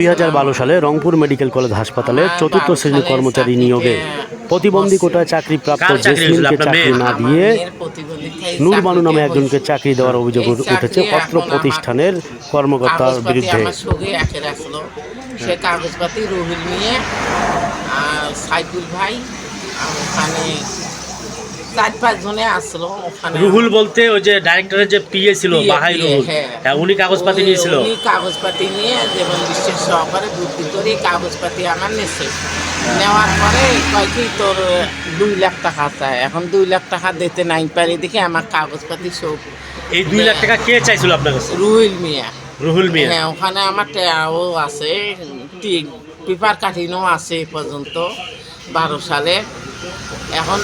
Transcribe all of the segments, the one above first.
2012 সালে Rangpur medical college হাসপাতালে চতুর্থ শ্রেণীর কর্মচারী নিয়োগে প্রতিবন্ধী কোটায় চাকরিপ্রাপ্ত জেসমিনকে চাকরি না দিয়ে নূর বানু নামে একজনকে চাকরি দেওয়ার অভিযোগ উঠেছে অত্র প্রতিষ্ঠানের কর্মকর্তার বিরুদ্ধে। সে কাগজপাতি রুহুল নিয়ে সাইদুল ভাই ওখানে 4-5 জনে আসলো ওখানে। রুহুল বলতে ওই যে ডাইরেক্টরের যে পিএ ছিল বাহাই রুহুল, হ্যাঁ উনি কাগজপাতি নিয়েছিল। উনি কাগজপাতি নিয়ে যেমন বিশ্বের সহকারে বুদ্ধি করে কাগজপাতি আমার নিয়েছে। নেওয়ার পরে কয় কি তোর 2 লাখ টাকা চায়, এখন 2 লাখ টাকা দিতে নাই পারি দেখে আমার কাগজপাতি সব। এই 2 লাখ টাকা কে চাইছিল আপনার কাছে? রুহুল মিয়া। রুহুল মিয়া, হ্যাঁ ওখানে আমার ও আছে, পেপার কাটিনও আছে পর্যন্ত 12 সালে। এখন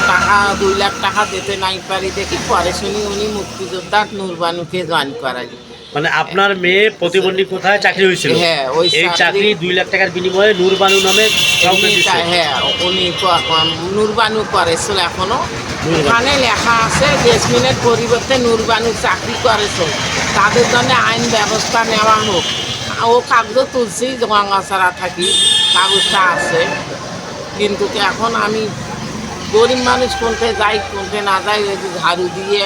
টাকা 2 লাখ টাকা দিতে নাই পারি দেখি পরে শুনি উনি মুক্তিযোদ্ধা নূর বানুকে জয়েন করাই। মানে আপনার মেয়ে প্রতিবন্ধী কোথায় চাকরি হয়েছিল? হ্যাঁ ওই এই চাকরি 2 লাখ টাকার বিনিময়ে নূর বানু নামে হ্যাঁ উনি নূর বানু করেছিল। এখনো ওখানে লেখা আছে জেসমিনের পরিবর্তে নূর বানু চাকরি করেছে, তাদের জন্য আইন ব্যবস্থা নেওয়া হোক। ও কাগজ তুলছি গঙ্গাছড়া থাকি, কাগজটা আছে, কিন্তু এখন আমি গরিব মানুষ কোনতে যাই কোনতে না যাই ওই যে ঝাড়ু দিয়ে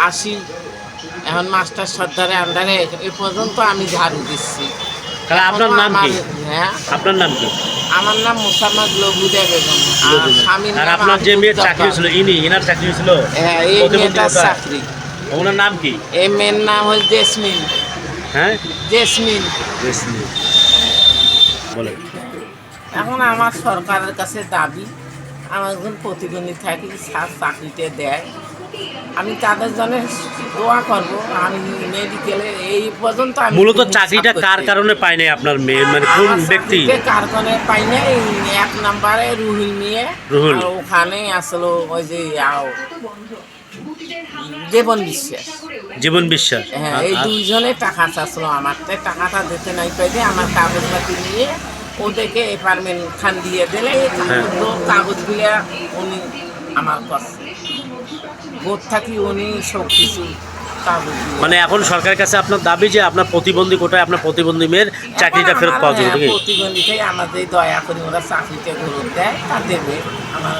আসি। এখন মাস্টার সর্দারের আন্ডারে এ পর্যন্ত আমি ঝাড়ু দিচ্ছি। আপনার নাম কি? হ্যাঁ আপনার নাম কি? আমার নাম মোসাম্মদ লবুদা বেগম। আর আপনার যে মেয়ের চাকরি হয়েছিল ইনার চাকরি হয়েছিল? হ্যাঁ এই মেয়েটার চাকরি। ওনার নাম কি? এই মেয়ের নাম হল জেসমিন। হ্যাঁ জেসমিন। জেসমিন বলেন। এখন আমার সরকারের কাছে দাবি আমার একজন প্রতিবন্ধী থাকি চাকরিতে দেয়, আমি তাদের জন্য দোয়া করবো। আমি মেডিকেলে এই পর্যন্ত মূলত চাকরিটা কার কারণে পায় নাই আপনার মেয়ে, মানে কোন ব্যক্তি? কার কারণে পাই নাই, 1 নম্বরে রুহুল নিয়ে। রুহুল ওখানে আসলো ওই যে জীবন বিশ্বাস। জীবন বিশ্বাস, হ্যাঁ এই 2 জনে টাকা চাচ্ছিল আমার, টাকাটা দিতে নাই পাইলে আমার কাগজপাতি নিয়ে ওদেরকে অ্যাপার্টমেন্ট খান দিয়ে দিলে কাগজগুলো উনি আমার কাছে বোধ থাকি উনি সব কিছু। মানে এখন সরকারের কাছে আপনার দাবি যে আপনার প্রতিবন্ধী কোটায় আপনার প্রতিবন্ধী মেয়ের চাকরিটা ফেরত পাওয়া যাবে। প্রতিবন্ধীটাই আমাদের দয়া করে ওরা চাকরিটা ফেরত দেয়, তা দেবে আমার।